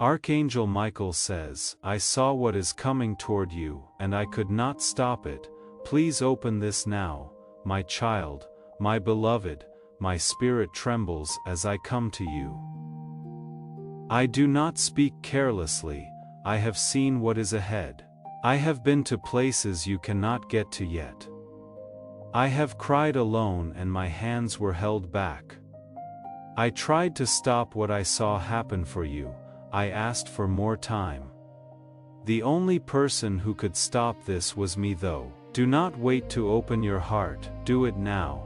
Archangel Michael says, I saw what is coming toward you, and I could not stop it. Please open this now, my child, my beloved, my spirit trembles as I come to you. I do not speak carelessly, I have seen what is ahead. I have been to places you cannot get to yet. I have cried alone and my hands were held back. I tried to stop what I saw happen for you, I asked for more time. The only person who could stop this was me though. Do not wait to open your heart, do it now.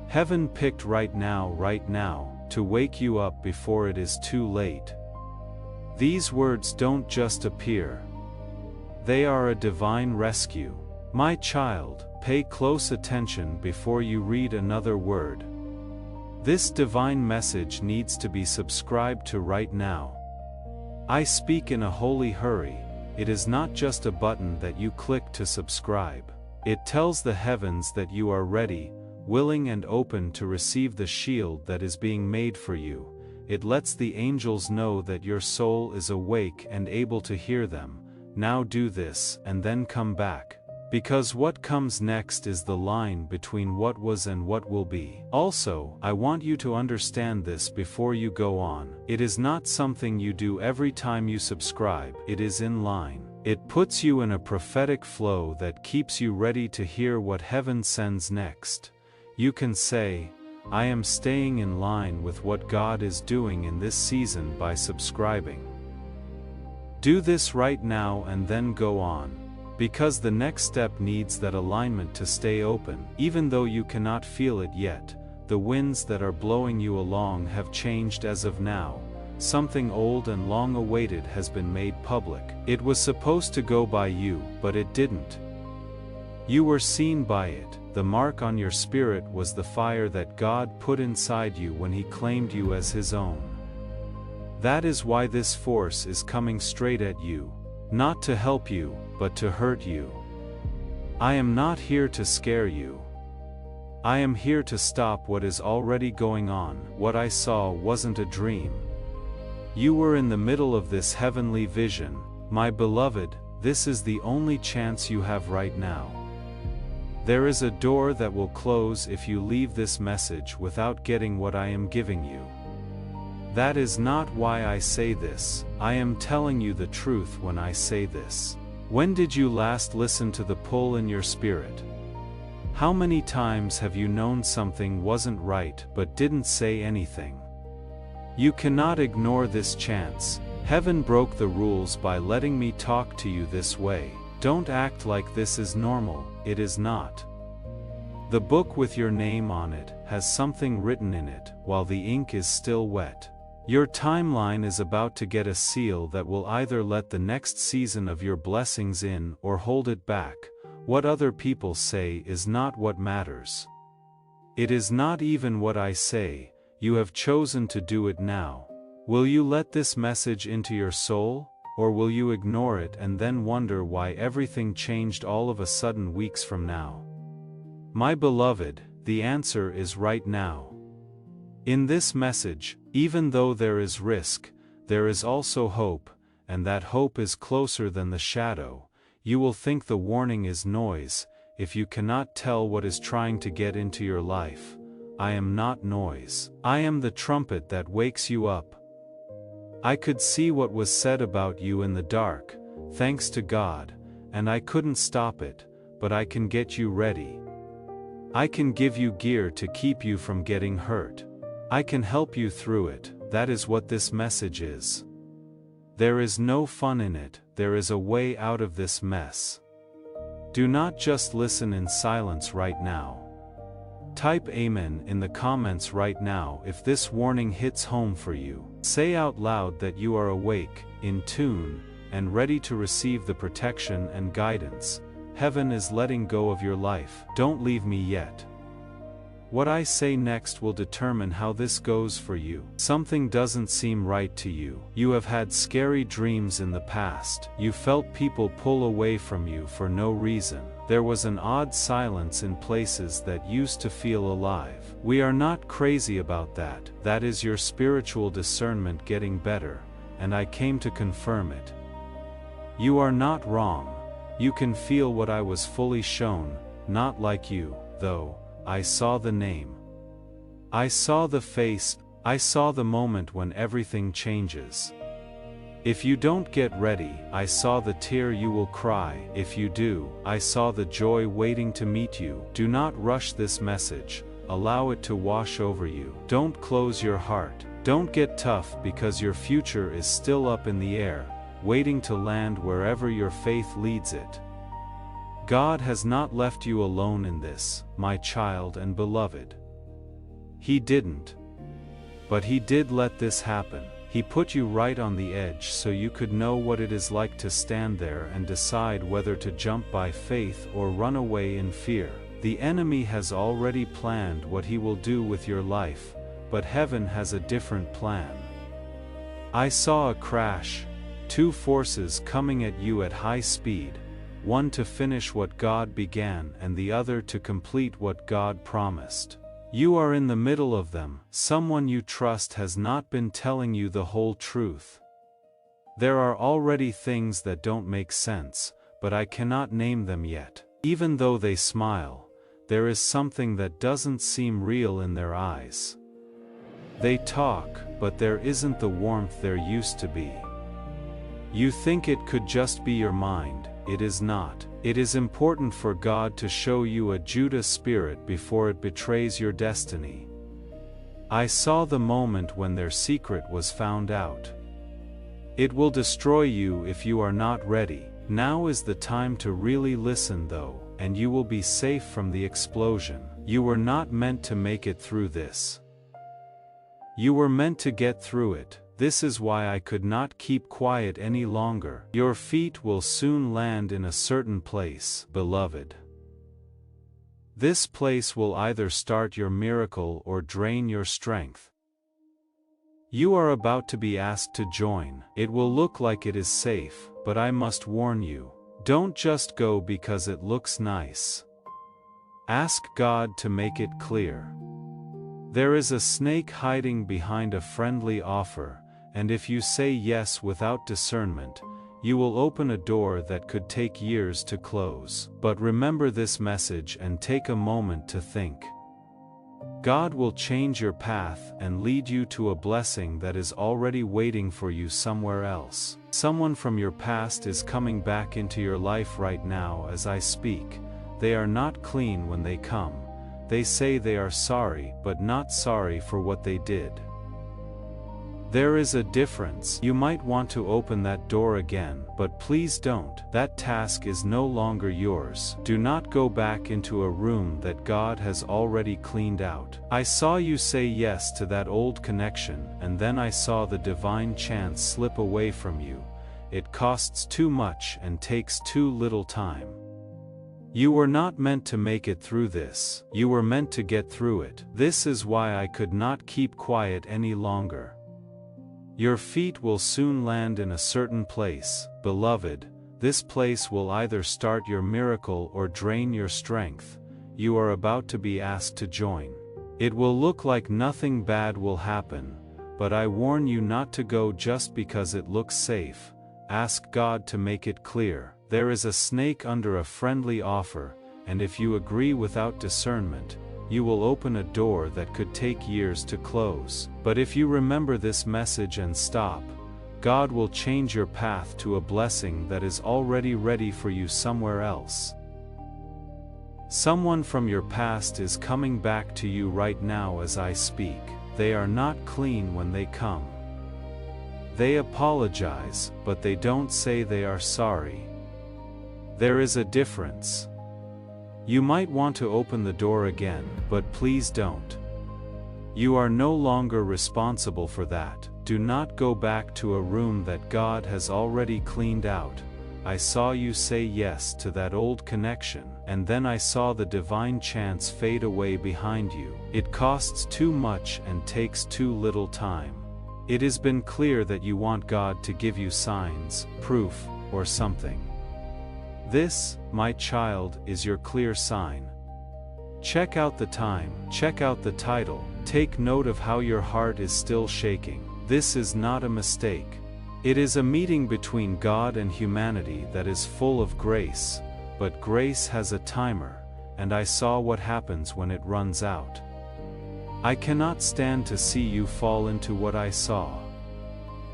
Heaven picked right now, to wake you up before it is too late. These words don't just appear. They are a divine rescue. My child, pay close attention before you read another word. This divine message needs to be subscribed to right now. I speak in a holy hurry. It is not just a button that you click to subscribe. It tells the heavens that you are ready, willing and open to receive the shield that is being made for you. It lets the angels know that your soul is awake and able to hear them. Now do this and then come back. Because what comes next is the line between what was and what will be. Also, I want you to understand this before you go on. It is not something you do every time you subscribe, it is in line. It puts you in a prophetic flow that keeps you ready to hear what heaven sends next. You can say, I am staying in line with what God is doing in this season by subscribing. Do this right now and then go on. Because the next step needs that alignment to stay open. Even though you cannot feel it yet, the winds that are blowing you along have changed as of now. Something old and long awaited has been made public. It was supposed to go by you, but it didn't. You were seen by it. The mark on your spirit was the fire that God put inside you when He claimed you as His own. That is why this force is coming straight at you. Not to help you, but to hurt you. I am not here to scare you. I am here to stop what is already going on. What I saw wasn't a dream. You were in the middle of this heavenly vision. My beloved, this is the only chance you have right now. There is a door that will close if you leave this message without getting what I am giving you. That is not why I say this. I am telling you the truth when I say this. When did you last listen to the pull in your spirit? How many times have you known something wasn't right but didn't say anything? You cannot ignore this chance. Heaven broke the rules by letting me talk to you this way. Don't act like this is normal, it is not. The book with your name on it has something written in it while the ink is still wet. Your timeline is about to get a seal that will either let the next season of your blessings in or hold it back. What other people say is not what matters. It is not even what I say. You have chosen to do it now. Will you let this message into your soul, or will you ignore it and then wonder why everything changed all of a sudden weeks from now? My beloved, the answer is right now. In this message, even though there is risk, there is also hope, and that hope is closer than the shadow. You will think the warning is noise, if you cannot tell what is trying to get into your life. I am not noise. I am the trumpet that wakes you up. I could see what was said about you in the dark, thanks to God, and I couldn't stop it, but I can get you ready. I can give you gear to keep you from getting hurt. I can help you through it. That is what this message is. There is no fun in it, there is a way out of this mess. Do not just listen in silence right now. Type Amen in the comments right now if this warning hits home for you. Say out loud that you are awake, in tune, and ready to receive the protection and guidance. Heaven is letting go of your life. Don't leave me yet. What I say next will determine how this goes for you. Something doesn't seem right to you. You have had scary dreams in the past. You felt people pull away from you for no reason. There was an odd silence in places that used to feel alive. We are not crazy about that. That is your spiritual discernment getting better. and I came to confirm it. You are not wrong. You can feel what I was fully shown, not like you, though. I saw the name. I saw the face, I saw the moment when everything changes. If you don't get ready, I saw the tear you will cry. If you do, I saw the joy waiting to meet you. Do not rush this message, allow it to wash over you. Don't close your heart. Don't get tough because your future is still up in the air, waiting to land wherever your faith leads it. God has not left you alone in this, my child and beloved. He didn't. But He did let this happen. He put you right on the edge so you could know what it is like to stand there and decide whether to jump by faith or run away in fear. The enemy has already planned what he will do with your life, but heaven has a different plan. I saw a crash, two forces coming at you at high speed, one to finish what God began and the other to complete what God promised. You are in the middle of them. Someone you trust has not been telling you the whole truth. There are already things that don't make sense, but I cannot name them yet. Even though they smile, there is something that doesn't seem real in their eyes. They talk, but there isn't the warmth there used to be. You think it could just be your mind. It is not. It is important for God to show you a Judah spirit before it betrays your destiny. I saw the moment when their secret was found out. It will destroy you if you are not ready. Now is the time to really listen though, and you will be safe from the explosion. You were not meant to make it through this. You were meant to get through it. This is why I could not keep quiet any longer. Your feet will soon land in a certain place, beloved. This place will either start your miracle or drain your strength. You are about to be asked to join. It will look like it is safe, but I must warn you. Don't just go because it looks nice. Ask God to make it clear. There is a snake hiding behind a friendly offer, and if you say yes without discernment, you will open a door that could take years to close. But remember this message and take a moment to think. God will change your path and lead you to a blessing that is already waiting for you somewhere else. Someone from your past is coming back into your life right now as I speak. They are not clean when they come. They say they are sorry, but not sorry for what they did. There is a difference. You might want to open that door again, but please don't. That task is no longer yours. Do not go back into a room that God has already cleaned out. I saw you say yes to that old connection, and then I saw the divine chance slip away from you. It costs too much and takes too little time. You were not meant to make it through this. You were meant to get through it. This is why I could not keep quiet any longer. Your feet will soon land in a certain place, beloved. This place will either start your miracle or drain your strength. You are about to be asked to join. It will look like nothing bad will happen, but I warn you not to go just because it looks safe. Ask God to make it clear. There is a snake under a friendly offer, and if you agree without discernment, you will open a door that could take years to close. But if you remember this message and stop, God will change your path to a blessing that is already ready for you somewhere else. Someone from your past is coming back to you right now as I speak. They are not clean when they come. They apologize, but they don't say they are sorry. There is a difference. You might want to open the door again, but please don't. You are no longer responsible for that. Do not go back to a room that God has already cleaned out. I saw you say yes to that old connection, and then I saw the divine chance fade away behind you. It costs too much and takes too little time. It has been clear that you want God to give you signs, proof, or something. This, my child, is your clear sign. Check out the time, check out the title, take note of how your heart is still shaking. This is not a mistake. It is a meeting between God and humanity that is full of grace, but grace has a timer, and I saw what happens when it runs out. I cannot stand to see you fall into what I saw.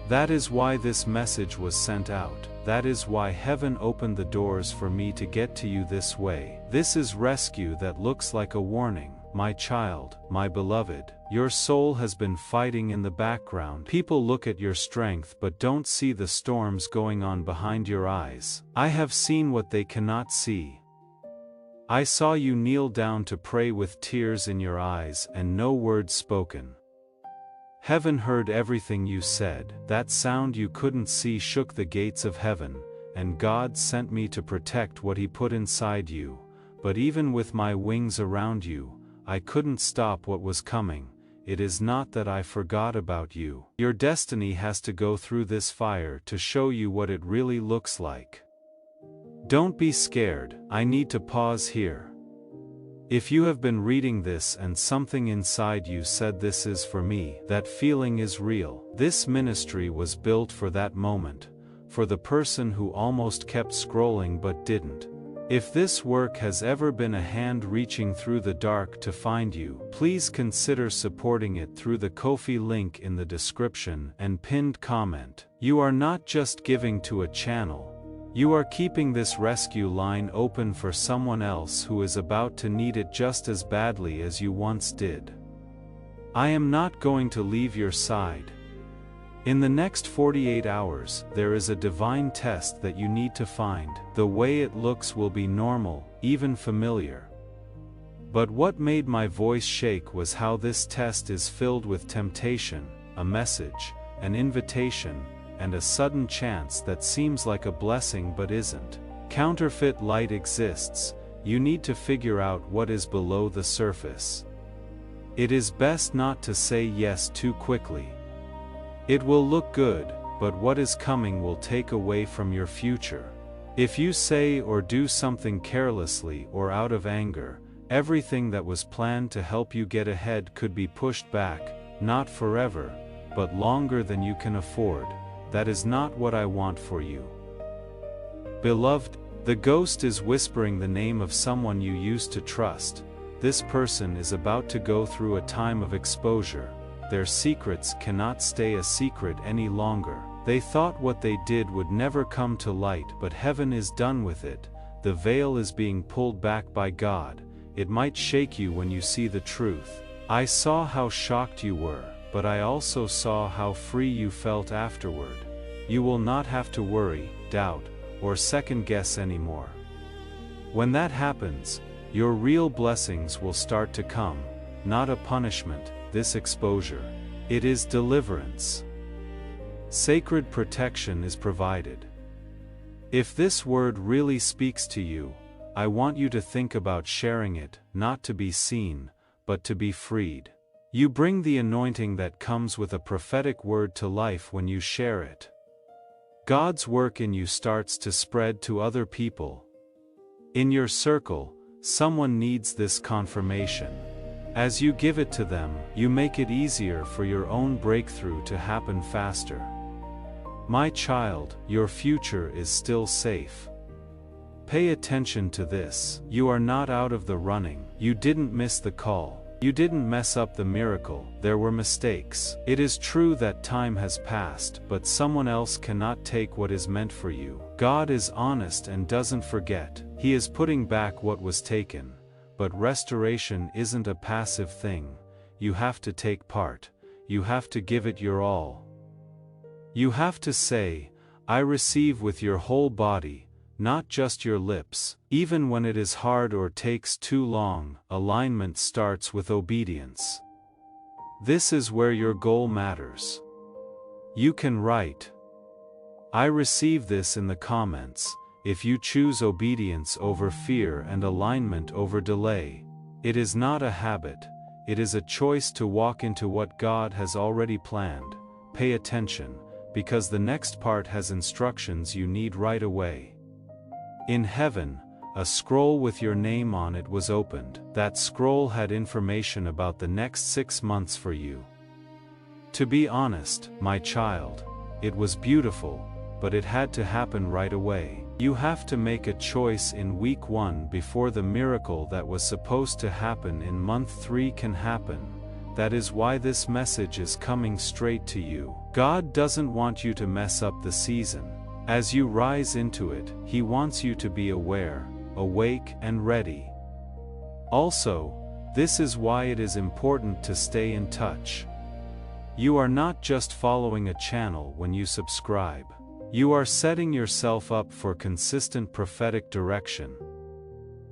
That is why this message was sent out. That is why heaven opened the doors for me to get to you this way. This is rescue that looks like a warning. My child, my beloved, your soul has been fighting in the background. People look at your strength but don't see the storms going on behind your eyes. I have seen what they cannot see. I saw you kneel down to pray with tears in your eyes and no word spoken. Heaven heard everything you said. That sound you couldn't see shook the gates of heaven, and God sent me to protect what He put inside you. But even with my wings around you, I couldn't stop what was coming. It is not that I forgot about you. Your destiny has to go through this fire to show you what it really looks like. Don't be scared. I need to pause here. If you have been reading this and something inside you said this is for me, that feeling is real. This ministry was built for that moment, for the person who almost kept scrolling but didn't. If this work has ever been a hand reaching through the dark to find you, please consider supporting it through the Ko-fi link in the description and pinned comment. You are not just giving to a channel. You are keeping this rescue line open for someone else who is about to need it just as badly as you once did. I am not going to leave your side. In the next 48 hours, there is a divine test that you need to find. The way it looks will be normal, even familiar. But what made my voice shake was how this test is filled with temptation, a message, an invitation, and a sudden chance that seems like a blessing but isn't. Counterfeit light exists. You need to figure out what is below the surface. It is best not to say yes too quickly. It will look good, but what is coming will take away from your future. If you say or do something carelessly or out of anger, everything that was planned to help you get ahead could be pushed back, not forever, but longer than you can afford. That is not what I want for you. Beloved, the ghost is whispering the name of someone you used to trust. This person is about to go through a time of exposure. Their secrets cannot stay a secret any longer. They thought what they did would never come to light, but heaven is done with it. The veil is being pulled back by God. It might shake you when you see the truth. I saw how shocked you were, but I also saw how free you felt afterward. You will not have to worry, doubt, or second guess anymore. When that happens, your real blessings will start to come, not a punishment, this exposure. It is deliverance. Sacred protection is provided. If this word really speaks to you, I want you to think about sharing it, not to be seen, but to be freed. You bring the anointing that comes with a prophetic word to life when you share it. God's work in you starts to spread to other people. In your circle, someone needs this confirmation. As you give it to them, you make it easier for your own breakthrough to happen faster. My child, your future is still safe. Pay attention to this. You are not out of the running. You didn't miss the call. You didn't mess up the miracle. There were mistakes. It is true that time has passed, but someone else cannot take what is meant for you. God is honest and doesn't forget. He is putting back what was taken. But restoration isn't a passive thing. You have to take part. You have to give it your all. You have to say, I receive with your whole body, not just your lips. Even when it is hard or takes too long, alignment starts with obedience. This is where your goal matters. You can write, I receive this in the comments. If you choose obedience over fear and alignment over delay, it is not a habit, it is a choice to walk into what God has already planned. Pay attention, because the next part has instructions you need right away. In heaven, a scroll with your name on it was opened. That scroll had information about the next 6 months for you. To be honest, my child, It was beautiful, but it had to happen right away. You have to make a choice in week 1 before the miracle that was supposed to happen in month 3 can happen. That is why this message is coming straight to you. God doesn't want you to mess up the season. As you rise into it, He wants you to be aware, awake, and ready. Also, this is why it is important to stay in touch. You are not just following a channel when you subscribe. You are setting yourself up for consistent prophetic direction.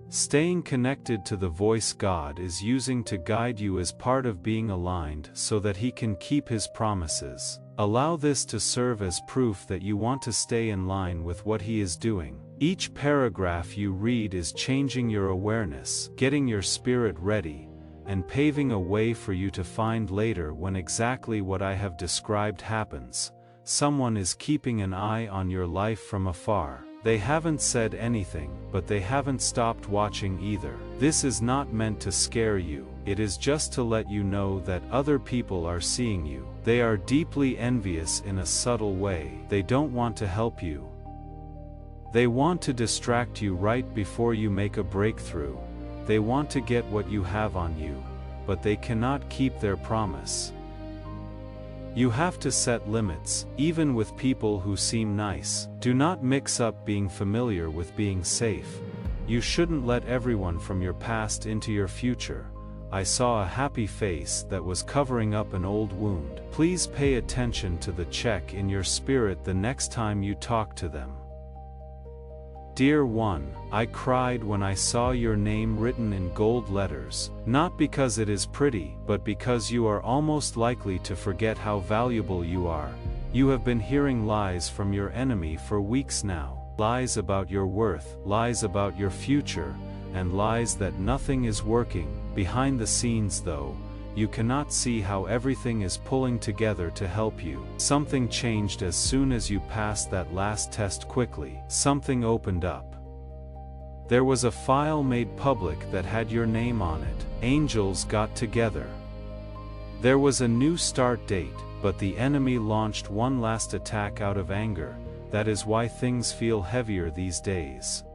Staying connected to the voice God is using to guide you as part of being aligned so that He can keep His promises. Allow this to serve as proof that you want to stay in line with what He is doing. Each paragraph you read is changing your awareness, getting your spirit ready, and paving a way for you to find later when exactly what I have described happens. Someone is keeping an eye on your life from afar. They haven't said anything, but they haven't stopped watching either. This is not meant to scare you, it is just to let you know that other people are seeing you. They are deeply envious in a subtle way. They don't want to help you. They want to distract you right before you make a breakthrough. They want to get what you have on you, but they cannot keep their promise. You have to set limits, even with people who seem nice. Do not mix up being familiar with being safe. You shouldn't let everyone from your past into your future. I saw a happy face that was covering up an old wound. Please pay attention to the check in your spirit the next time you talk to them. Dear one, I cried when I saw your name written in gold letters, not because it is pretty, but because you are almost likely to forget how valuable you are. You have been hearing lies from your enemy for weeks now. Lies about your worth, lies about your future, and lies that nothing is working. Behind the scenes though, you cannot see how everything is pulling together to help you. Something changed as soon as you passed that last test quickly. Something opened up. There was a file made public that had your name on it. Angels got together. There was a new start date, but the enemy launched one last attack out of anger. That is why things feel heavier these days.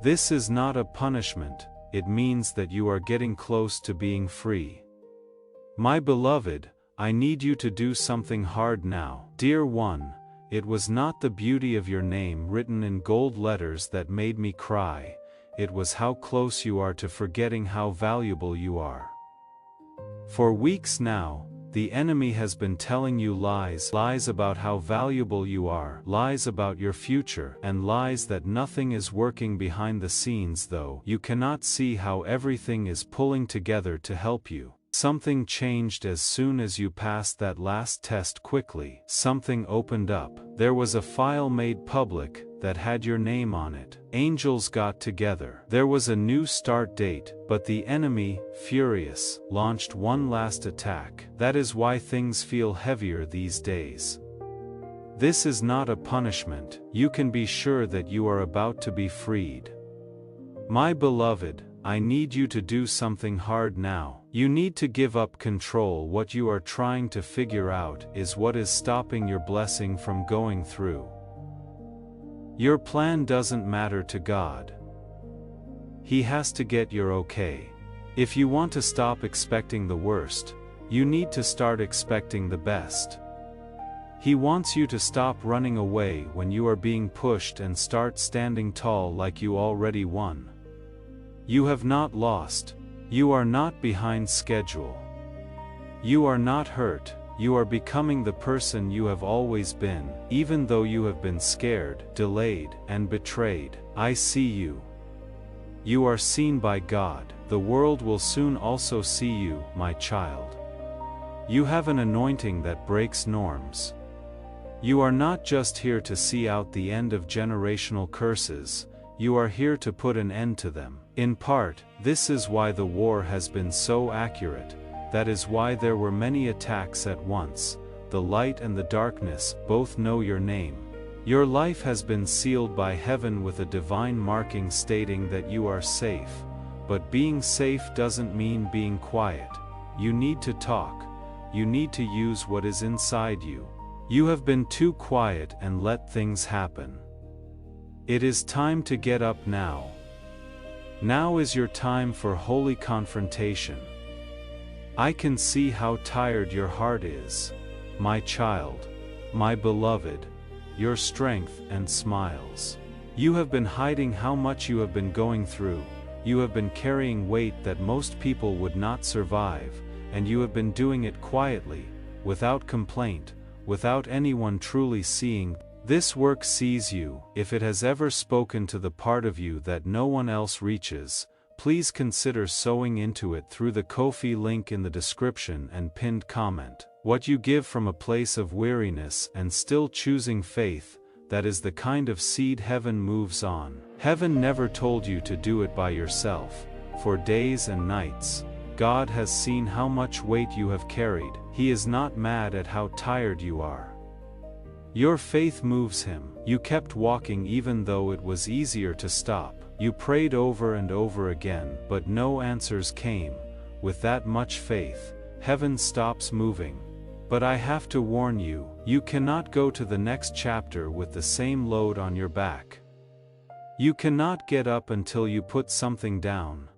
This is not a punishment, it means that you are getting close to being free. My beloved, I need you to do something hard now. Dear one, it was not the beauty of your name written in gold letters that made me cry, it was how close you are to forgetting how valuable you are. For weeks now, the enemy has been telling you lies about how valuable you are, lies about your future, and lies that nothing is working behind the scenes though. You cannot see how everything is pulling together to help you. Something changed as soon as you passed that last test quickly. Something opened up. There was a file made public that had your name on it. Angels got together. There was a new start date, but the enemy, furious, launched one last attack. That is why things feel heavier these days. This is not a punishment. You can be sure that you are about to be freed. My beloved, I need you to do something hard now. You need to give up control. What you are trying to figure out is what is stopping your blessing from going through. Your plan doesn't matter to God. He has to get your okay. If you want to stop expecting the worst, you need to start expecting the best. He wants you to stop running away when you are being pushed and start standing tall like you already won. You have not lost. You are not behind schedule. You are not hurt. You are becoming the person you have always been, even though you have been scared, delayed, and betrayed. I see you. You are seen by God. The world will soon also see you, my child. You have an anointing that breaks norms. You are not just here to see out the end of generational curses, you are here to put an end to them. In part, this is why the war has been so accurate. That is why there were many attacks at once. The light and the darkness both know your name. Your life has been sealed by heaven with a divine marking stating that you are safe. But being safe doesn't mean being quiet. You need to talk. You need to use what is inside you. You have been too quiet and let things happen. It is time to get up now. Now is your time for holy confrontation. I can see how tired your heart is, my child, my beloved, your strength and smiles. You have been hiding how much you have been going through, you have been carrying weight that most people would not survive, and you have been doing it quietly, without complaint, without anyone truly seeing. This work sees you. If it has ever spoken to the part of you that no one else reaches, please consider sowing into it through the Ko-fi link in the description and pinned comment. What you give from a place of weariness and still choosing faith, that is the kind of seed heaven moves on. Heaven never told you to do it by yourself. For days and nights, God has seen how much weight you have carried. He is not mad at how tired you are. Your faith moves him. You kept walking even though it was easier to stop. You prayed over and over again, but no answers came. With that much faith, heaven stops moving. But I have to warn you, you cannot go to the next chapter with the same load on your back. You cannot get up until you put something down.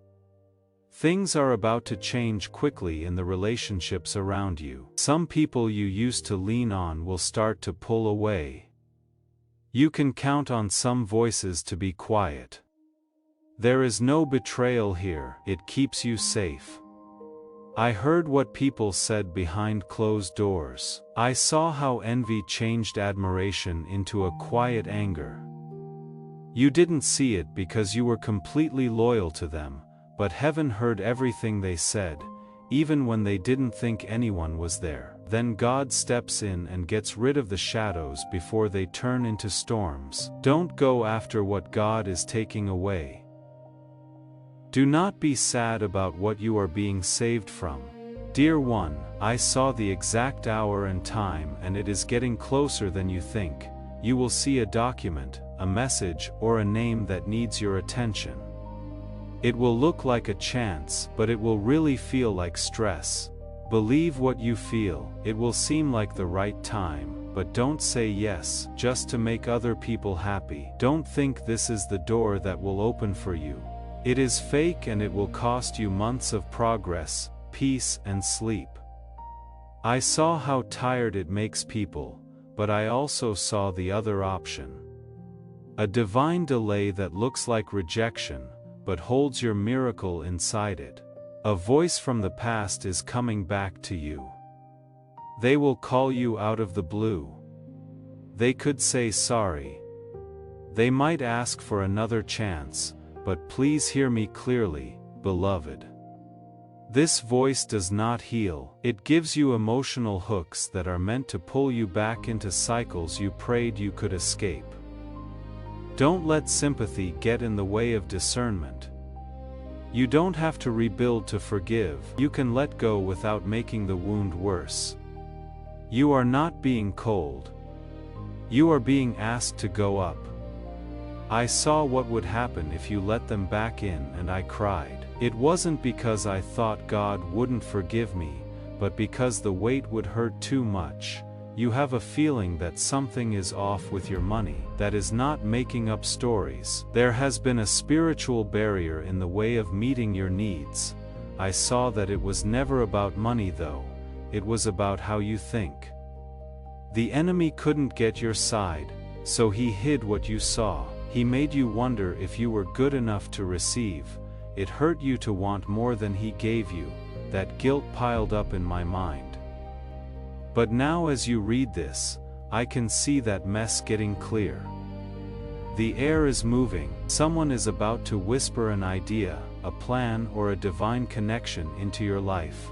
Things are about to change quickly in the relationships around you. Some people you used to lean on will start to pull away. You can count on some voices to be quiet. There is no betrayal here, it keeps you safe. I heard what people said behind closed doors. I saw how envy changed admiration into a quiet anger. You didn't see it because you were completely loyal to them, but heaven heard everything they said, even when they didn't think anyone was there. Then God steps in and gets rid of the shadows before they turn into storms. Don't go after what God is taking away. Do not be sad about what you are being saved from. Dear one, I saw the exact hour and time, and it is getting closer than you think. You will see a document, a message, or a name that needs your attention. It will look like a chance, but it will really feel like stress. Believe what you feel. It will seem like the right time, but don't say yes just to make other people happy. Don't think this is the door that will open for you. It is fake and it will cost you months of progress, peace and sleep. I saw how tired it makes people, but I also saw the other option. A divine delay that looks like rejection, but holds your miracle inside it. A voice from the past is coming back to you. They will call you out of the blue. They could say sorry. They might ask for another chance, but please hear me clearly, beloved. This voice does not heal. It gives you emotional hooks that are meant to pull you back into cycles you prayed you could escape. Don't let sympathy get in the way of discernment. You don't have to rebuild to forgive. You can let go without making the wound worse. You are not being cold. You are being asked to go up. I saw what would happen if you let them back in, and I cried. It wasn't because I thought God wouldn't forgive me, but because the weight would hurt too much. You have a feeling that something is off with your money. That is not making up stories. There has been a spiritual barrier in the way of meeting your needs. I saw that it was never about money though. It was about how you think. The enemy couldn't get your side, so he hid what you saw. He made you wonder if you were good enough to receive. It hurt you to want more than he gave you. That guilt piled up in my mind. But now as you read this, I can see that mess getting clear. The air is moving. Someone is about to whisper an idea, a plan, or a divine connection into your life.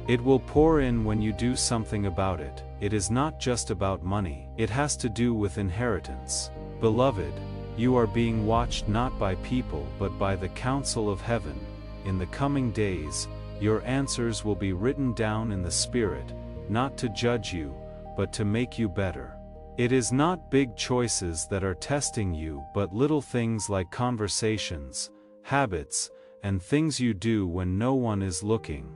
It will pour in when you do something about it. It is not just about money. It has to do with inheritance. Beloved, you are being watched not by people but by the counsel of heaven. In the coming days, your answers will be written down in the Spirit, not to judge you, but to make you better. It is not big choices that are testing you, but little things like conversations, habits, and things you do when no one is looking.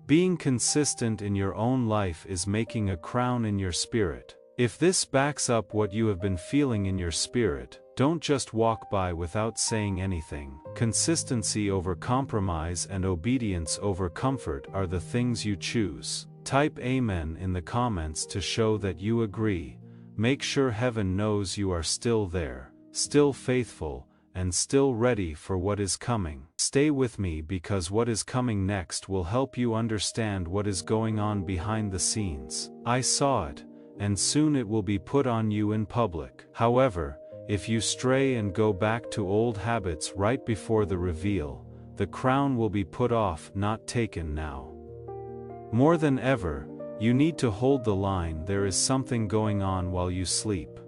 Being consistent in your own life is making a crown in your spirit. If this backs up what you have been feeling in your spirit, don't just walk by without saying anything. Consistency over compromise and obedience over comfort are the things you choose. Type Amen in the comments to show that you agree. Make sure heaven knows you are still there, still faithful, and still ready for what is coming. Stay with me because what is coming next will help you understand what is going on behind the scenes. I saw it, and soon it will be put on you in public. However, if you stray and go back to old habits right before the reveal, the crown will be put off, not taken now. More than ever, you need to hold the line. There is something going on while you sleep.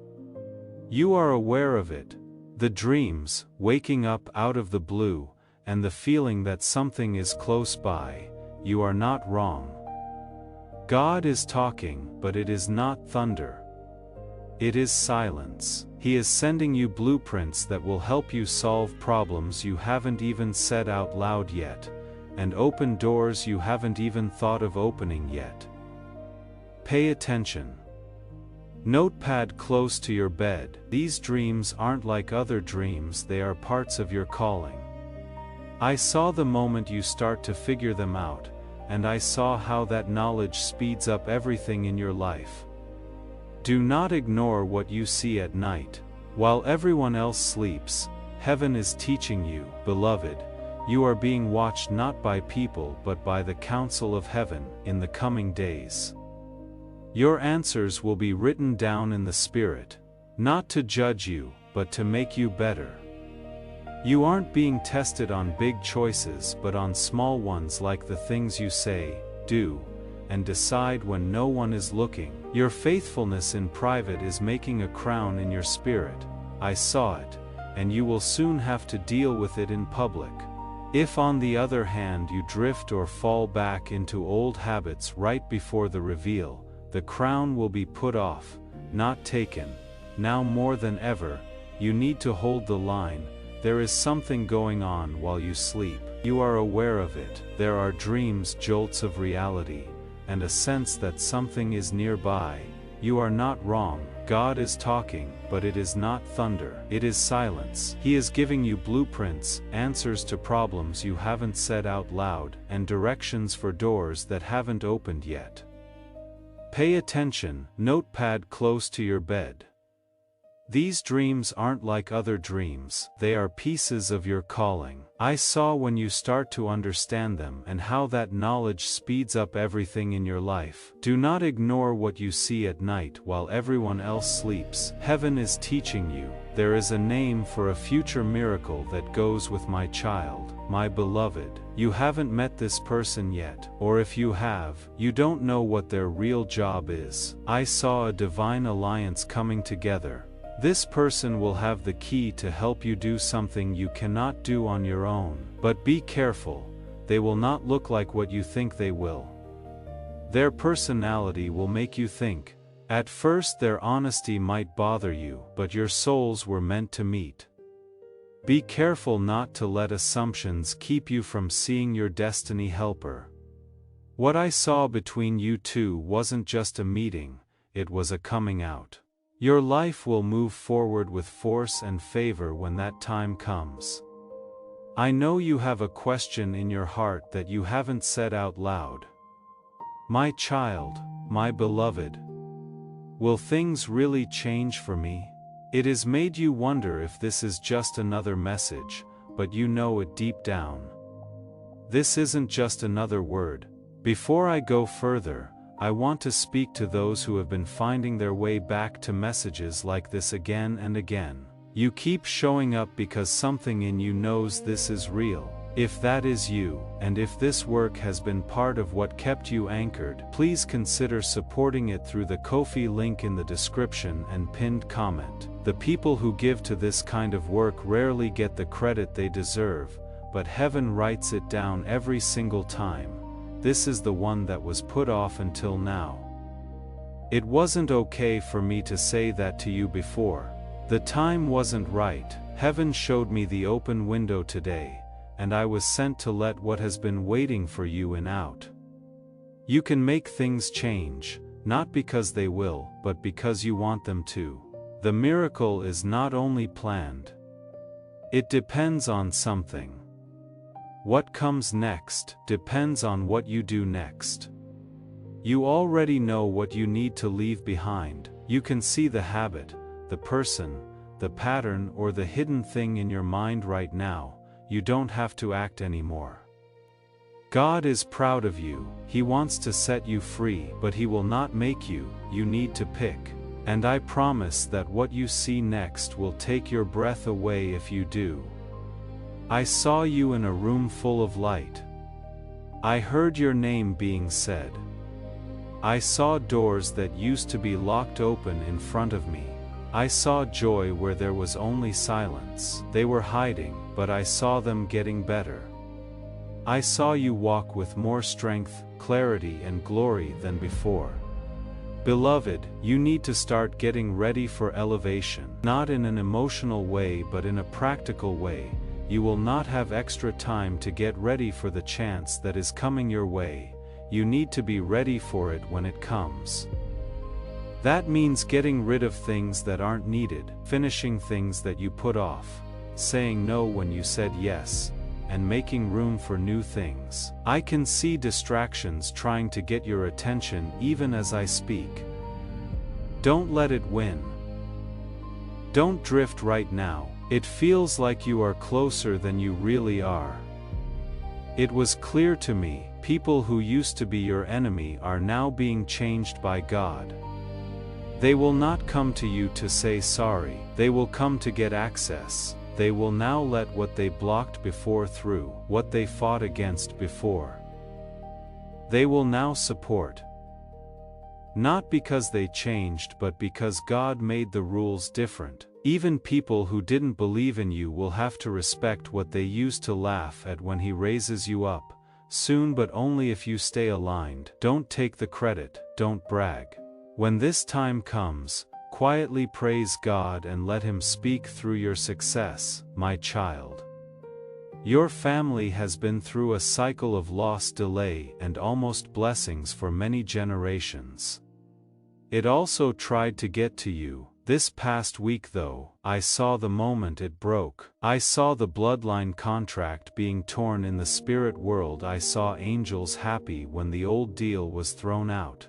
You are aware of it. The dreams, waking up out of the blue, and the feeling that something is close by. You are not wrong. God is talking, but it is not thunder. It is silence. He is sending you blueprints that will help you solve problems you haven't even said out loud yet, and open doors you haven't even thought of opening yet. Pay attention. Notepad close to your bed. These dreams aren't like other dreams, they are parts of your calling. I saw the moment you start to figure them out, and I saw how that knowledge speeds up everything in your life. Do not ignore what you see at night. While everyone else sleeps, heaven is teaching you, beloved, you are being watched not by people but by the counsel of heaven in the coming days. Your answers will be written down in the Spirit, not to judge you, but to make you better. You aren't being tested on big choices but on small ones, like the things you say, do, and decide when no one is looking. Your faithfulness in private is making a crown in your spirit. I saw it, and you will soon have to deal with it in public. If on the other hand you drift or fall back into old habits right before the reveal, the crown will be put off, not taken. Now more than ever, you need to hold the line. There is something going on while you sleep. You are aware of it. There are dreams, jolts of reality, and a sense that something is nearby. You are not wrong. God is talking, but it is not thunder. It is silence. He is giving you blueprints, answers to problems you haven't said out loud, and directions for doors that haven't opened yet. Pay attention. Notepad close to your bed. These dreams aren't like other dreams, they are pieces of your calling. I saw when you start to understand them and how that knowledge speeds up everything in your life. Do not ignore what you see at night while everyone else sleeps. Heaven is teaching you. There is a name for a future miracle that goes with my child, my beloved. You haven't met this person yet, or if you have, you don't know what their real job is. I saw a divine alliance coming together. This person will have the key to help you do something you cannot do on your own. But be careful, they will not look like what you think they will. Their personality will make you think. At first their honesty might bother you, but your souls were meant to meet. Be careful not to let assumptions keep you from seeing your destiny helper. What I saw between you two wasn't just a meeting, it was a coming out. Your life will move forward with force and favor when that time comes. I know you have a question in your heart that you haven't said out loud. My child, my beloved, will things really change for me? It has made you wonder if this is just another message, but you know it deep down. This isn't just another word. Before I go further, I want to speak to those who have been finding their way back to messages like this again and again. You keep showing up because something in you knows this is real. If that is you, and if this work has been part of what kept you anchored, please consider supporting it through the Ko-fi link in the description and pinned comment. The people who give to this kind of work rarely get the credit they deserve, but heaven writes it down every single time. This is the one that was put off until now. It wasn't okay for me to say that to you before. The time wasn't right. Heaven showed me the open window today, and I was sent to let what has been waiting for you in out. You can make things change, not because they will, but because you want them to. The miracle is not only planned. It depends on something. What comes next depends on what you do next. You already know what you need to leave behind. You can see the habit, the person, the pattern, or the hidden thing in your mind right now. You don't have to act anymore. God is proud of you. He wants to set you free, but He will not make you. You need to pick. And I promise that what you see next will take your breath away if you do. I saw you in a room full of light. I heard your name being said. I saw doors that used to be locked open in front of me. I saw joy where there was only silence. They were hiding, but I saw them getting better. I saw you walk with more strength, clarity, and glory than before. Beloved, you need to start getting ready for elevation, not in an emotional way but in a practical way. You will not have extra time to get ready for the chance that is coming your way. You need to be ready for it when it comes. That means getting rid of things that aren't needed, finishing things that you put off, saying no when you said yes, and making room for new things. I can see distractions trying to get your attention even as I speak. Don't let it win. Don't drift right now. It feels like you are closer than you really are. It was clear to me, people who used to be your enemy are now being changed by God. They will not come to you to say sorry. They will come to get access. They will now let what they blocked before through, what they fought against before. They will now support. Not because they changed but because God made the rules different. Even people who didn't believe in you will have to respect what they used to laugh at when He raises you up, soon, but only if you stay aligned. Don't take the credit, don't brag. When this time comes, quietly praise God and let Him speak through your success, my child. Your family has been through a cycle of loss, delay, and almost blessings for many generations. It also tried to get to you. This past week though, I saw the moment it broke. I saw the bloodline contract being torn in the spirit world. I saw angels happy when the old deal was thrown out.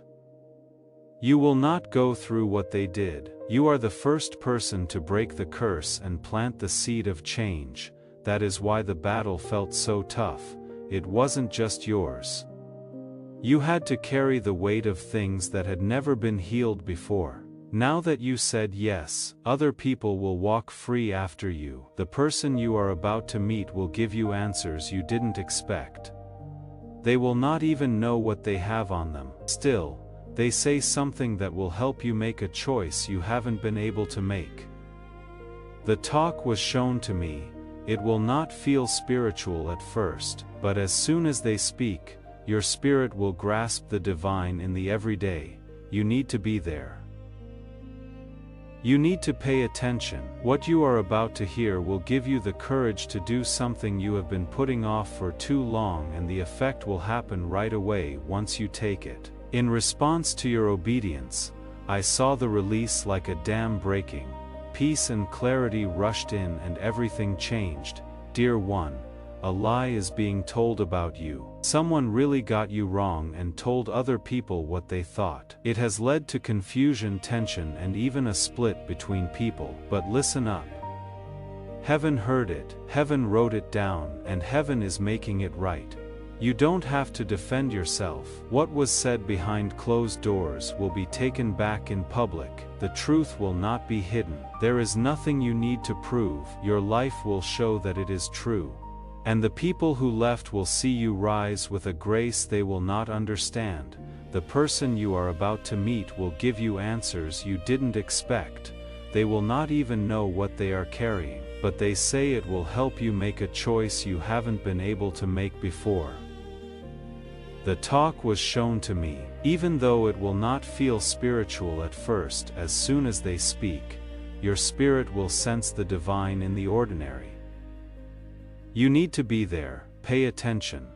You will not go through what they did. You are the first person to break the curse and plant the seed of change. That is why the battle felt so tough. It wasn't just yours. You had to carry the weight of things that had never been healed before. Now that you said yes, other people will walk free after you. The person you are about to meet will give you answers you didn't expect. They will not even know what they have on them. Still, they say something that will help you make a choice you haven't been able to make. The talk was shown to me. It will not feel spiritual at first, but as soon as they speak, your spirit will grasp the divine in the everyday. You need to be there. You need to pay attention. What you are about to hear will give you the courage to do something you have been putting off for too long, and the effect will happen right away once you take it. In response to your obedience, I saw the release like a dam breaking. Peace and clarity rushed in and everything changed. Dear one, a lie is being told about you. Someone really got you wrong and told other people what they thought. It has led to confusion, tension, and even a split between people. But listen up. Heaven heard it, heaven wrote it down, and heaven is making it right. You don't have to defend yourself. What was said behind closed doors will be taken back in public. The truth will not be hidden. There is nothing you need to prove. Your life will show that it is true. And the people who left will see you rise with a grace they will not understand. The person you are about to meet will give you answers you didn't expect. They will not even know what they are carrying, but they say it will help you make a choice you haven't been able to make before. The talk was shown to me. Even though it will not feel spiritual at first, as soon as they speak, your spirit will sense the divine in the ordinary. You need to be there, pay attention.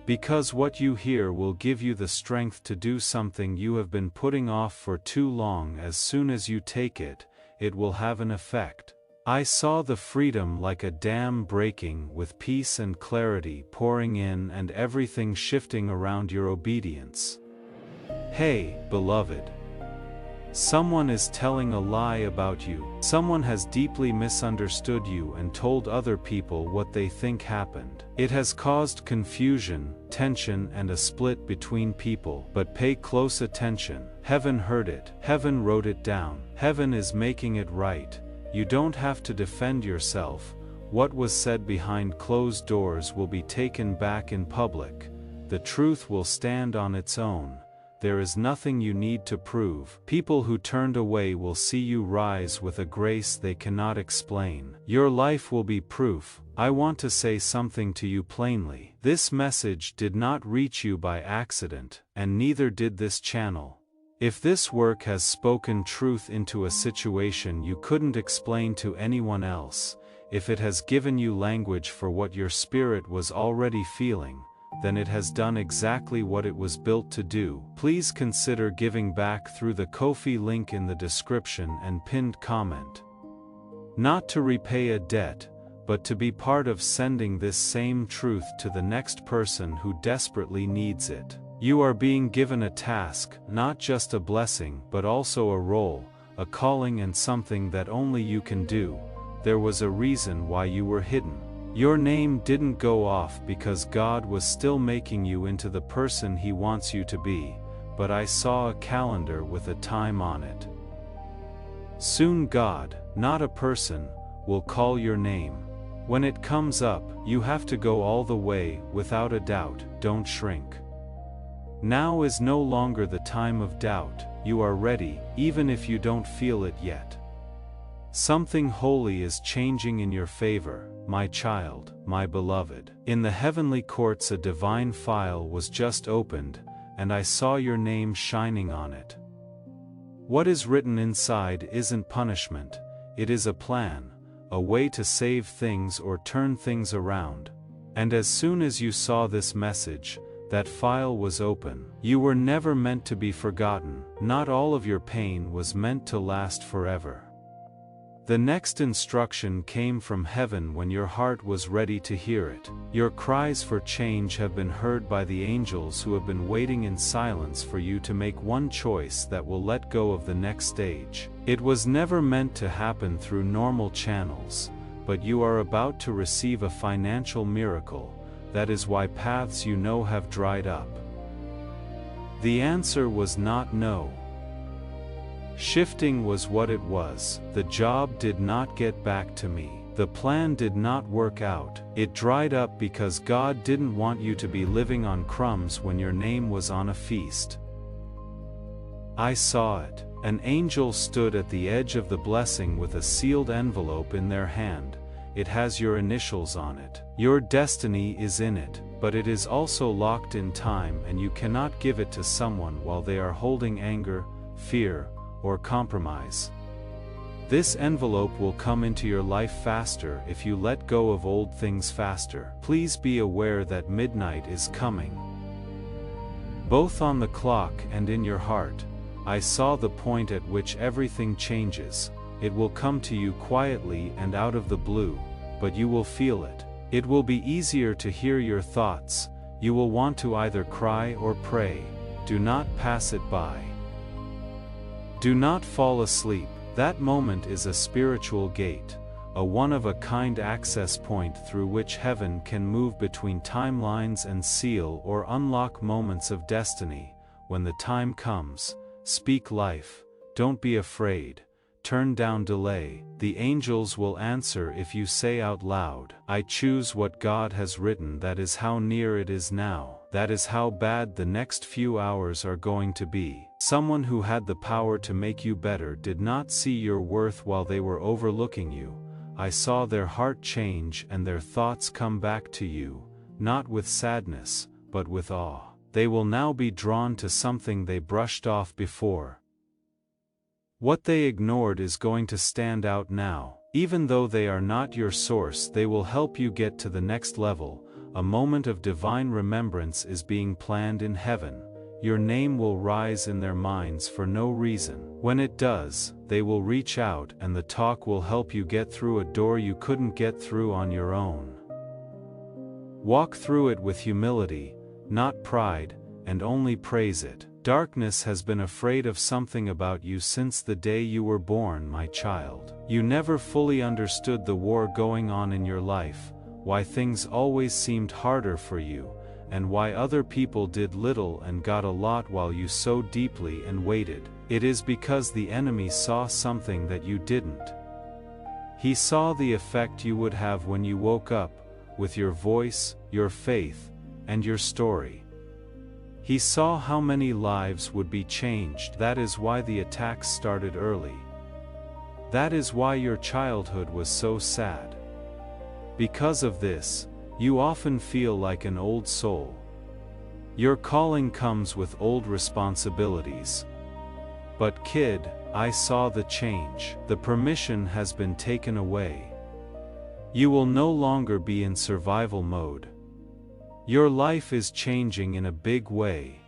Because what you hear will give you the strength to do something you have been putting off for too long. As soon as you take it, it will have an effect. I saw the freedom like a dam breaking, with peace and clarity pouring in and everything shifting around your obedience. Hey, beloved. Someone is telling a lie about you. Someone has deeply misunderstood you and told other people what they think happened. It has caused confusion, tension, and a split between people. But pay close attention. Heaven heard it. Heaven wrote it down. Heaven is making it right. You don't have to defend yourself. What was said behind closed doors will be taken back in public. The truth will stand on its own. There is nothing you need to prove. People who turned away will see you rise with a grace they cannot explain. Your life will be proof. I want to say something to you plainly. This message did not reach you by accident, and neither did this channel. If this work has spoken truth into a situation you couldn't explain to anyone else, if it has given you language for what your spirit was already feeling, then it has done exactly what it was built to do. Please consider giving back through the Ko-fi link in the description and pinned comment. Not to repay a debt, but to be part of sending this same truth to the next person who desperately needs it. You are being given a task, not just a blessing, but also a role, a calling, and something that only you can do. There was a reason why you were hidden. Your name didn't go off because God was still making you into the person He wants you to be, but I saw a calendar with a time on it. Soon God, not a person, will call your name. When it comes up, you have to go all the way, without a doubt. Don't shrink. Now is no longer the time of doubt. You are ready, even if you don't feel it yet. Something holy is changing in your favor, my child, my beloved. In the heavenly courts a divine file was just opened, and I saw your name shining on it. What is written inside isn't punishment, it is a plan, a way to save things or turn things around. And as soon as you saw this message, that file was open. You were never meant to be forgotten. Not all of your pain was meant to last forever. The next instruction came from heaven when your heart was ready to hear it. Your cries for change have been heard by the angels who have been waiting in silence for you to make one choice that will let go of the next stage. It was never meant to happen through normal channels, but you are about to receive a financial miracle. That is why paths you know have dried up. The answer was not no. Shifting was what it was. The job did not get back to me. The plan did not work out. It dried up because God didn't want you to be living on crumbs when your name was on a feast. I saw it. An angel stood at the edge of the blessing with a sealed envelope in their hand. It has your initials on it. Your destiny is in it, but it is also locked in time, and you cannot give it to someone while they are holding anger, fear, or compromise. This envelope will come into your life faster if you let go of old things faster. Please be aware that midnight is coming. Both on the clock and in your heart, I saw the point at which everything changes. It will come to you quietly and out of the blue, but you will feel it. It will be easier to hear your thoughts. You will want to either cry or pray. Do not pass it by. Do not fall asleep. That moment is a spiritual gate, a one-of-a-kind access point through which heaven can move between timelines and seal or unlock moments of destiny. When the time comes, speak life. Don't be afraid. Turn down delay. The angels will answer if you say out loud, I choose what God has written. That is how near it is now. That is how bad the next few hours are going to be. Someone who had the power to make you better did not see your worth while they were overlooking you. I saw their heart change and their thoughts come back to you, not with sadness, but with awe. They will now be drawn to something they brushed off before. What they ignored is going to stand out now. Even though they are not your source, they will help you get to the next level, a moment of divine remembrance is being planned in heaven. Your name will rise in their minds for no reason. When it does, they will reach out and the talk will help you get through a door you couldn't get through on your own. Walk through it with humility, not pride, and only praise it. Darkness has been afraid of something about you since the day you were born, my child. You never fully understood the war going on in your life, why things always seemed harder for you, and why other people did little and got a lot while you sowed deeply and waited. It is because the enemy saw something that you didn't. He saw the effect you would have when you woke up, with your voice, your faith, and your story. He saw how many lives would be changed. That is why the attacks started early. That is why your childhood was so sad. Because of this, you often feel like an old soul. Your calling comes with old responsibilities. But kid, I saw the change. The permission has been taken away. You will no longer be in survival mode. Your life is changing in a big way.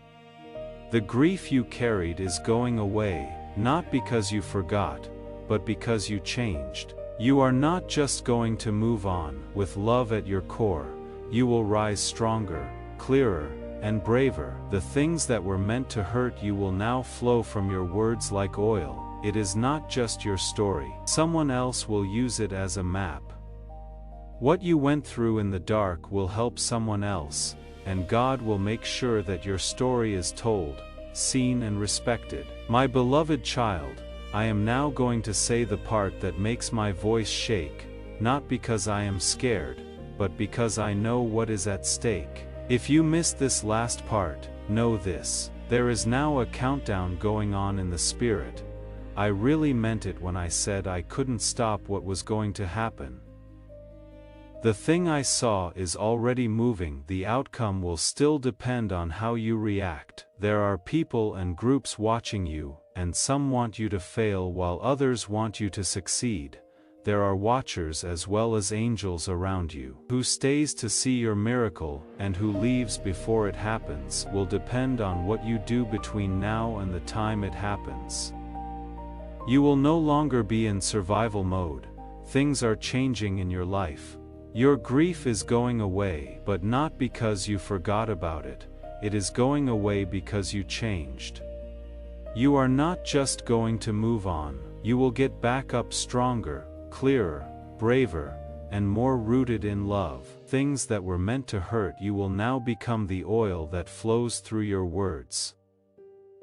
The grief you carried is going away, not because you forgot, but because you changed. You are not just going to move on. With love at your core, you will rise stronger, clearer, and braver. The things that were meant to hurt you will now flow from your words like oil. It is not just your story. Someone else will use it as a map. What you went through in the dark will help someone else, and God will make sure that your story is told, seen and respected. My beloved child, I am now going to say the part that makes my voice shake, not because I am scared, but because I know what is at stake. If you missed this last part, know this. There is now a countdown going on in the spirit. I really meant it when I said I couldn't stop what was going to happen. The thing I saw is already moving. The outcome will still depend on how you react. There are people and groups watching you, and some want you to fail while others want you to succeed. There are watchers as well as angels around you. Who stays to see your miracle, and who leaves before it happens, will depend on what you do between now and the time it happens. You will no longer be in survival mode. Things are changing in your life. Your grief is going away, but not because you forgot about it. It is going away because you changed. You are not just going to move on. You will get back up stronger, clearer, braver, and more rooted in love. Things that were meant to hurt you will now become the oil that flows through your words.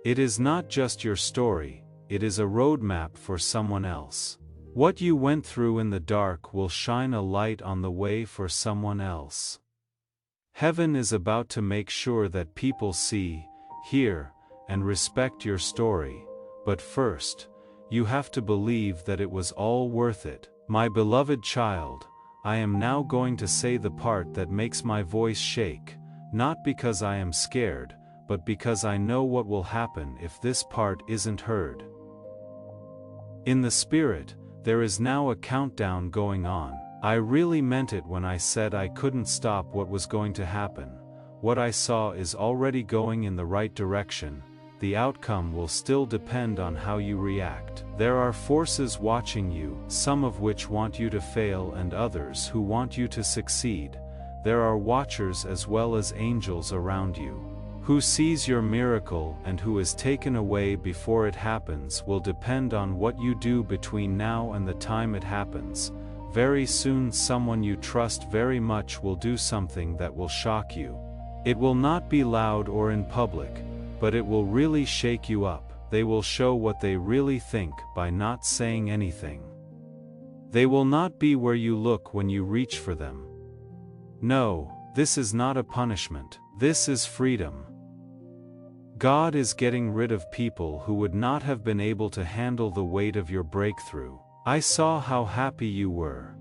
It is not just your story, it is a roadmap for someone else. What you went through in the dark will shine a light on the way for someone else. Heaven is about to make sure that people see, hear, and respect your story, but first, you have to believe that it was all worth it. My beloved child, I am now going to say the part that makes my voice shake, not because I am scared, but because I know what will happen if this part isn't heard. In the spirit, there is now a countdown going on. I really meant it when I said I couldn't stop what was going to happen. What I saw is already going in the right direction. The outcome will still depend on how you react. There are forces watching you, some of which want you to fail and others who want you to succeed. There are watchers as well as angels around you. Who sees your miracle and who is taken away before it happens will depend on what you do between now and the time it happens. Very soon someone you trust very much will do something that will shock you. It will not be loud or in public, but it will really shake you up. They will show what they really think by not saying anything. They will not be where you look when you reach for them. No, this is not a punishment. This is freedom. God is getting rid of people who would not have been able to handle the weight of your breakthrough. I saw how happy you were.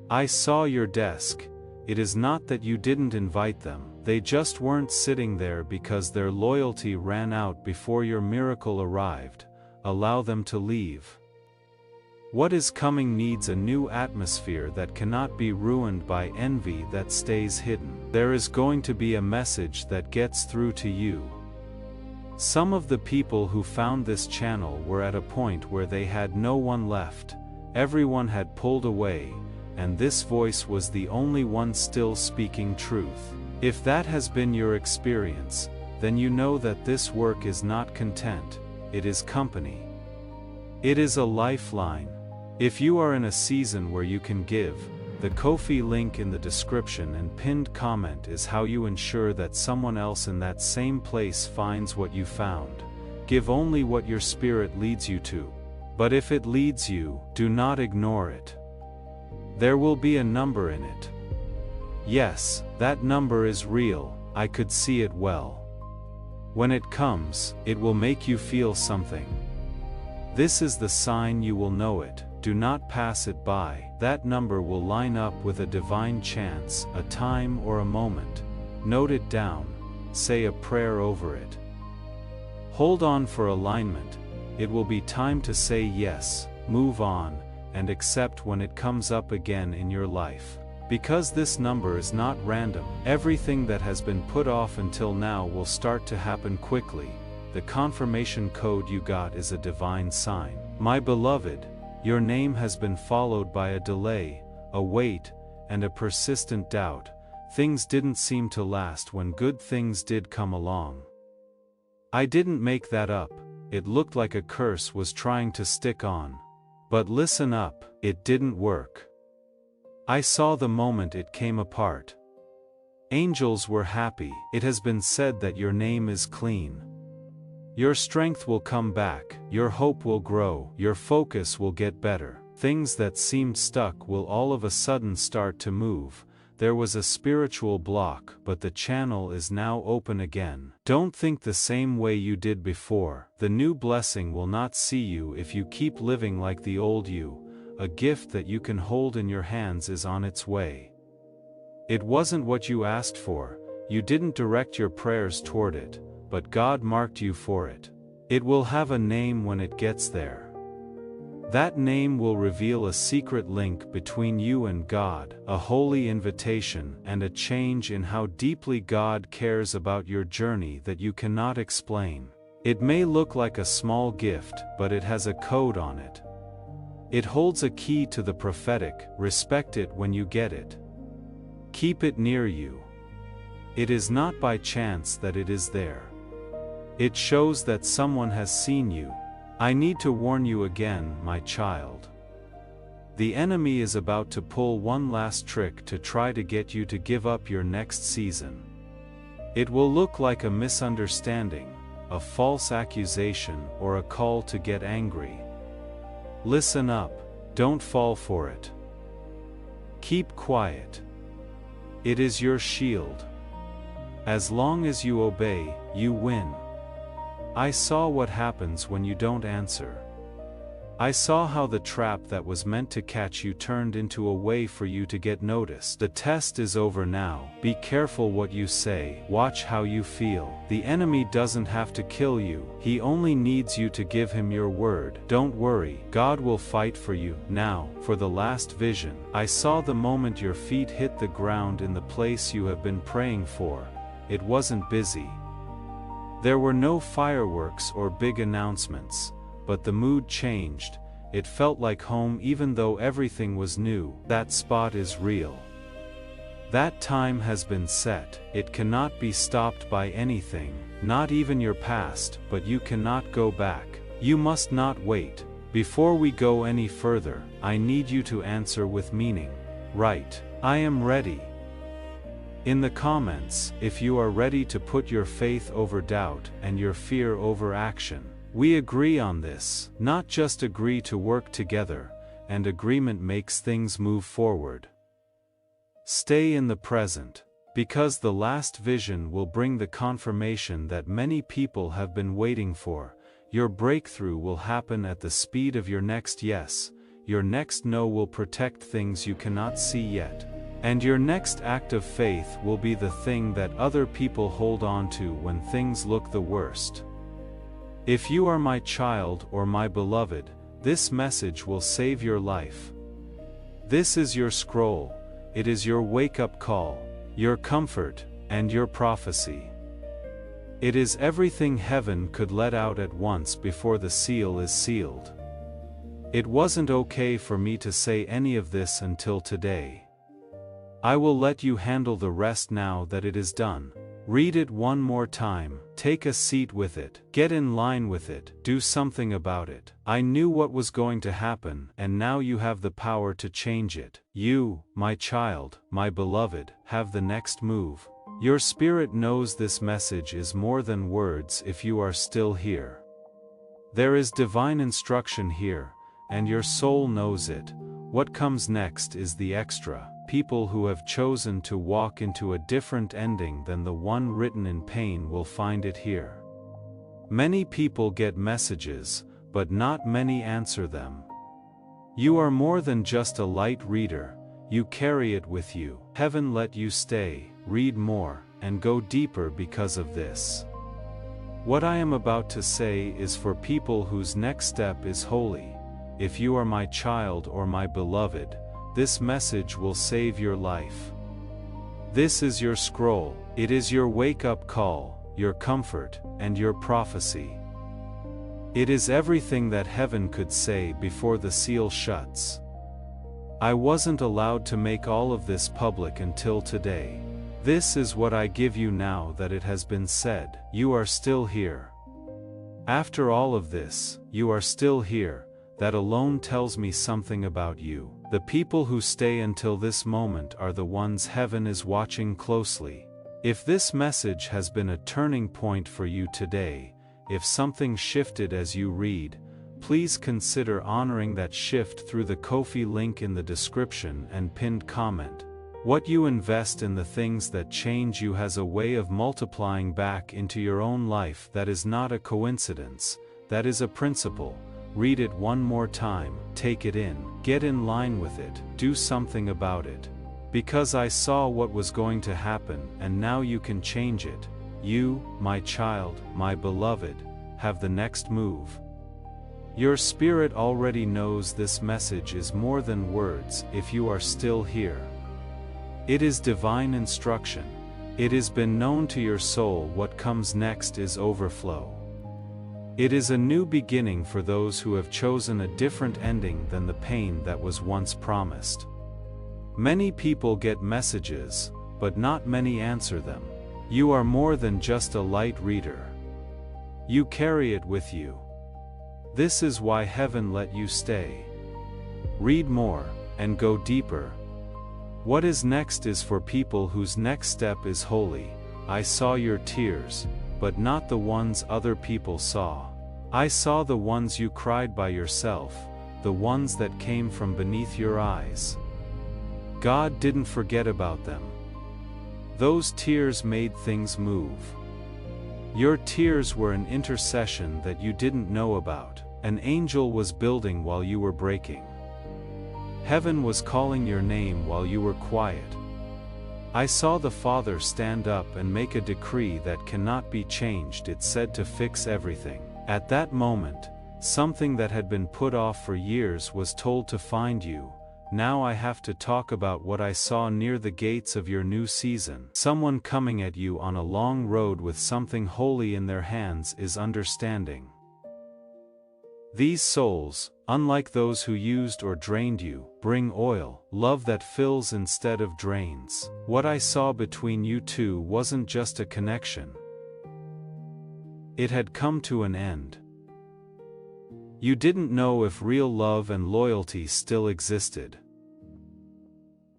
I saw your desk. It is not that you didn't invite them, they just weren't sitting there because their loyalty ran out before your miracle arrived. Allow them to leave. What is coming needs a new atmosphere that cannot be ruined by envy that stays hidden. There is going to be a message that gets through to you. Some of the people who found this channel were at a point where they had no one left, everyone had pulled away, and this voice was the only one still speaking truth. If that has been your experience, then you know that this work is not content, it is company. It is a lifeline. If you are in a season where you can give, the Ko-fi link in the description and pinned comment is how you ensure that someone else in that same place finds what you found. Give only what your spirit leads you to. But if it leads you, do not ignore it. There will be a number in it. Yes, that number is real, I could see it well. When it comes, it will make you feel something. This is the sign you will know it. Do not pass it by. That number will line up with a divine chance, a time or a moment. Note it down. Say a prayer over it. Hold on for alignment. It will be time to say yes, move on, and accept when it comes up again in your life. Because this number is not random, everything that has been put off until now will start to happen quickly. The confirmation code you got is a divine sign. My beloved, your name has been followed by a delay, a wait, and a persistent doubt. Things didn't seem to last when good things did come along. I didn't make that up, it looked like a curse was trying to stick on. But listen up, it didn't work. I saw the moment it came apart. Angels were happy. It has been said that your name is clean. Your strength will come back, your hope will grow, your focus will get better. Things that seemed stuck will all of a sudden start to move. There was a spiritual block, but the channel is now open again. Don't think the same way you did before. The new blessing will not see you if you keep living like the old you. A gift that you can hold in your hands is on its way. It wasn't what you asked for, you didn't direct your prayers toward it, but God marked you for it. It will have a name when it gets there. That name will reveal a secret link between you and God, a holy invitation, and a change in how deeply God cares about your journey that you cannot explain. It may look like a small gift, but it has a code on it. It holds a key to the prophetic. Respect it when you get it. Keep it near you. It is not by chance that it is there. It shows that someone has seen you. I need to warn you again, my child. The enemy is about to pull one last trick to try to get you to give up your next season. It will look like a misunderstanding, a false accusation, or a call to get angry. Listen up, don't fall for it. Keep quiet. It is your shield. As long as you obey, you win. I saw what happens when you don't answer. I saw how the trap that was meant to catch you turned into a way for you to get noticed. The test is over now. Be careful what you say. Watch how you feel. The enemy doesn't have to kill you. He only needs you to give him your word. Don't worry. God will fight for you. Now, for the last vision. I saw the moment your feet hit the ground in the place you have been praying for. It wasn't busy. There were no fireworks or big announcements, but the mood changed. It felt like home even though everything was new. That spot is real. That time has been set. It cannot be stopped by anything, not even your past, but you cannot go back. You must not wait. Before we go any further, I need you to answer with meaning. Right. I am ready. In the comments, if you are ready to put your faith over doubt and your fear over action. We agree on this, not just agree to work together, and agreement makes things move forward. Stay in the present, because the last vision will bring the confirmation that many people have been waiting for. Your breakthrough will happen at the speed of your next yes, your next no will protect things you cannot see yet. And your next act of faith will be the thing that other people hold on to when things look the worst. If you are my child or my beloved, this message will save your life. This is your scroll, it is your wake-up call, your comfort, and your prophecy. It is everything heaven could let out at once before the seal is sealed. It wasn't okay for me to say any of this until today. I will let you handle the rest now that it is done. Read it one more time, take a seat with it, get in line with it, do something about it. I knew what was going to happen, and now you have the power to change it. You, my child, my beloved, have the next move. Your spirit knows this message is more than words if you are still here. There is divine instruction here, and your soul knows it. What comes next is the extra. People who have chosen to walk into a different ending than the one written in pain will find it here. Many people get messages, but not many answer them. You are more than just a light reader, you carry it with you. Heaven let you stay, read more, and go deeper because of this. What I am about to say is for people whose next step is holy. If you are my child or my beloved, this message will save your life. This is your scroll, it is your wake-up call, your comfort, and your prophecy. It is everything that heaven could say before the seal shuts. I wasn't allowed to make all of this public until today. This is what I give you now that it has been said. You are still here. After all of this, you are still here. That alone tells me something about you. The people who stay until this moment are the ones heaven is watching closely. If this message has been a turning point for you today, if something shifted as you read, please consider honoring that shift through the Ko-fi link in the description and pinned comment. What you invest in the things that change you has a way of multiplying back into your own life. That is not a coincidence, that is a principle. Read it one more time, take it in, get in line with it, do something about it. Because I saw what was going to happen, and now you can change it. You, my child, my beloved, have the next move. Your spirit already knows this message is more than words if you are still here. It is divine instruction. It has been known to your soul what comes next is overflow. It is a new beginning for those who have chosen a different ending than the pain that was once promised. Many people get messages, but not many answer them. You are more than just a light reader. You carry it with you. This is why heaven let you stay. Read more, and go deeper. What is next is for people whose next step is holy. I saw your tears, but not the ones other people saw. I saw the ones you cried by yourself, the ones that came from beneath your eyes. God didn't forget about them. Those tears made things move. Your tears were an intercession that you didn't know about. An angel was building while you were breaking. Heaven was calling your name while you were quiet. I saw the Father stand up and make a decree that cannot be changed. It said to fix everything. At that moment, something that had been put off for years was told to find you. Now I have to talk about what I saw near the gates of your new season. Someone coming at you on a long road with something holy in their hands is understanding. These souls, unlike those who used or drained you, bring oil, love that fills instead of drains. What I saw between you two wasn't just a connection. It had come to an end. You didn't know if real love and loyalty still existed.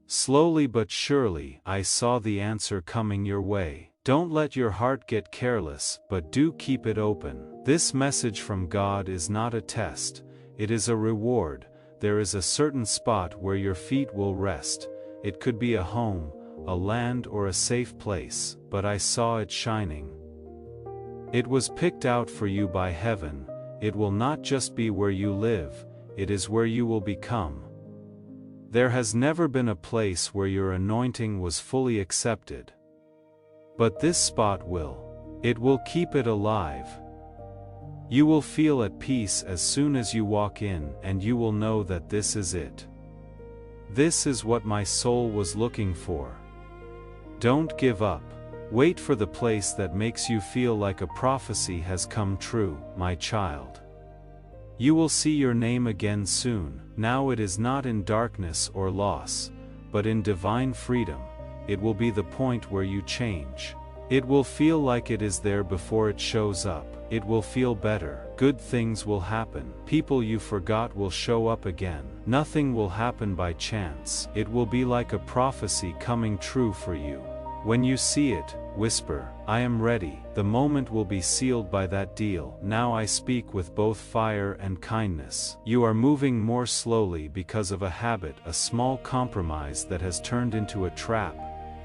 Slowly but surely, I saw the answer coming your way. Don't let your heart get careless, but do keep it open. This message from God is not a test, it is a reward. There is a certain spot where your feet will rest. It could be a home, a land, or a safe place, but I saw it shining. It was picked out for you by heaven. It will not just be where you live, it is where you will become. There has never been a place where your anointing was fully accepted. But this spot will. It will keep it alive. You will feel at peace as soon as you walk in, and you will know that this is it. This is what my soul was looking for. Don't give up. Wait for the place that makes you feel like a prophecy has come true, my child. You will see your name again soon. Now it is not in darkness or loss, but in divine freedom. It will be the point where you change. It will feel like it is there before it shows up. It will feel better. Good things will happen. People you forgot will show up again. Nothing will happen by chance. It will be like a prophecy coming true for you. When you see it, whisper, "I am ready." The moment will be sealed by that deal. Now I speak with both fire and kindness. You are moving more slowly because of a habit, a small compromise that has turned into a trap.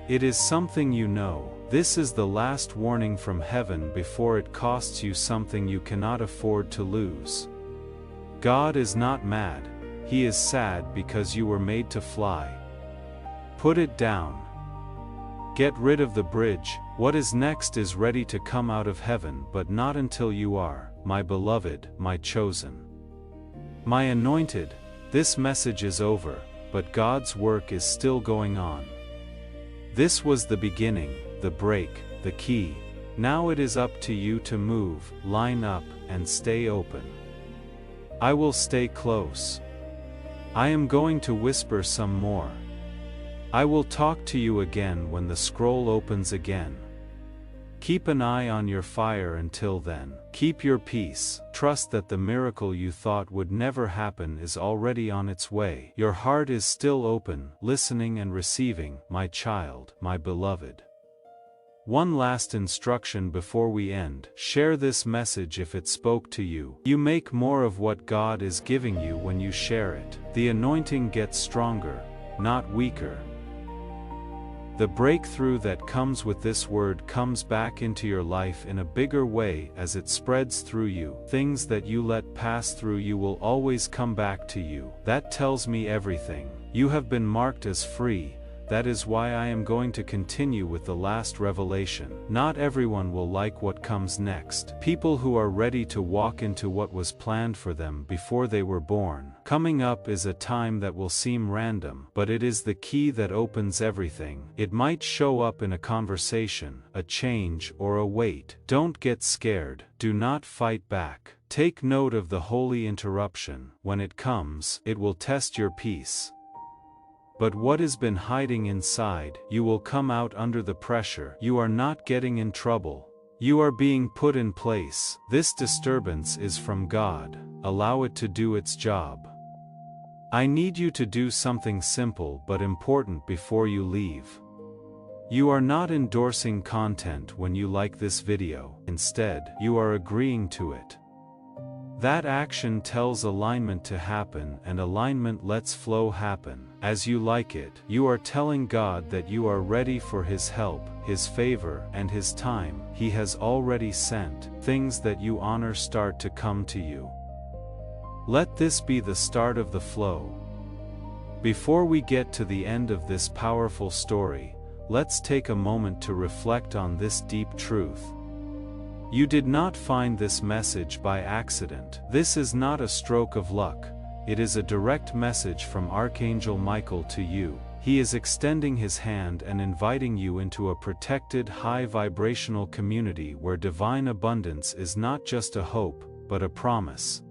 It is something you know. This is the last warning from heaven before it costs you something you cannot afford to lose. God is not mad. He is sad because you were made to fly. Put it down. Get rid of the bridge. What is next is ready to come out of heaven, but not until you are, my beloved, my chosen, my anointed. This message is over, but God's work is still going on. This was the beginning, the break, the key. Now it is up to you to move, line up, and stay open. I will stay close. I am going to whisper some more. I will talk to you again when the scroll opens again. Keep an eye on your fire until then. Keep your peace. Trust that the miracle you thought would never happen is already on its way. Your heart is still open, listening and receiving, my child, my beloved. One last instruction before we end. Share this message if it spoke to you. You make more of what God is giving you when you share it. The anointing gets stronger, not weaker. The breakthrough that comes with this word comes back into your life in a bigger way as it spreads through you. Things that you let pass through you will always come back to you. That tells me everything. You have been marked as free. That is why I am going to continue with the last revelation. Not everyone will like what comes next. People who are ready to walk into what was planned for them before they were born. Coming up is a time that will seem random, but it is the key that opens everything. It might show up in a conversation, a change, or a wait. Don't get scared. Do not fight back. Take note of the holy interruption. When it comes, it will test your peace. But what has been hiding inside, you will come out under the pressure. You are not getting in trouble. You are being put in place. This disturbance is from God. Allow it to do its job. I need you to do something simple but important before you leave. You are not endorsing content when you like this video. Instead, you are agreeing to it. That action tells alignment to happen, and alignment lets flow happen. As you like it, you are telling God that you are ready for His help, His favor, and His time. He has already sent. Things that you honor start to come to you. Let this be the start of the flow. Before we get to the end of this powerful story, let's take a moment to reflect on this deep truth. You did not find this message by accident. This is not a stroke of luck. It is a direct message from Archangel Michael to you. He is extending his hand and inviting you into a protected, high-vibrational community where divine abundance is not just a hope, but a promise.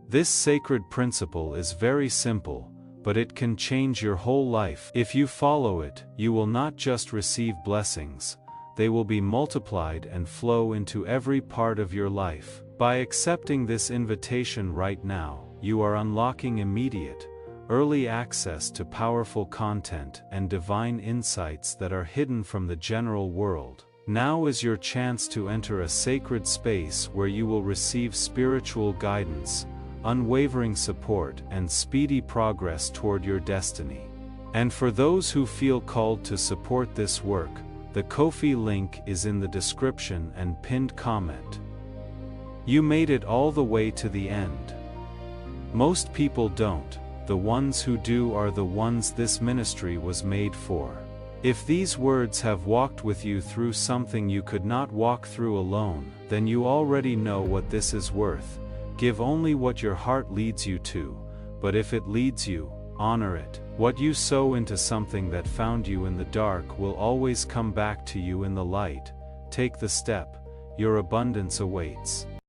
This sacred principle is very simple, but it can change your whole life. If you follow it, you will not just receive blessings, they will be multiplied and flow into every part of your life. By accepting this invitation right now, you are unlocking immediate, early access to powerful content and divine insights that are hidden from the general world. Now is your chance to enter a sacred space where you will receive spiritual guidance, unwavering support, and speedy progress toward your destiny. And for those who feel called to support this work, the Ko-fi link is in the description and pinned comment. You made it all the way to the end. Most people don't. The ones who do are the ones this ministry was made for. If these words have walked with you through something you could not walk through alone, then you already know what this is worth. Give only what your heart leads you to, but if it leads you, honor it. What you sow into something that found you in the dark will always come back to you in the light. Take the step, your abundance awaits.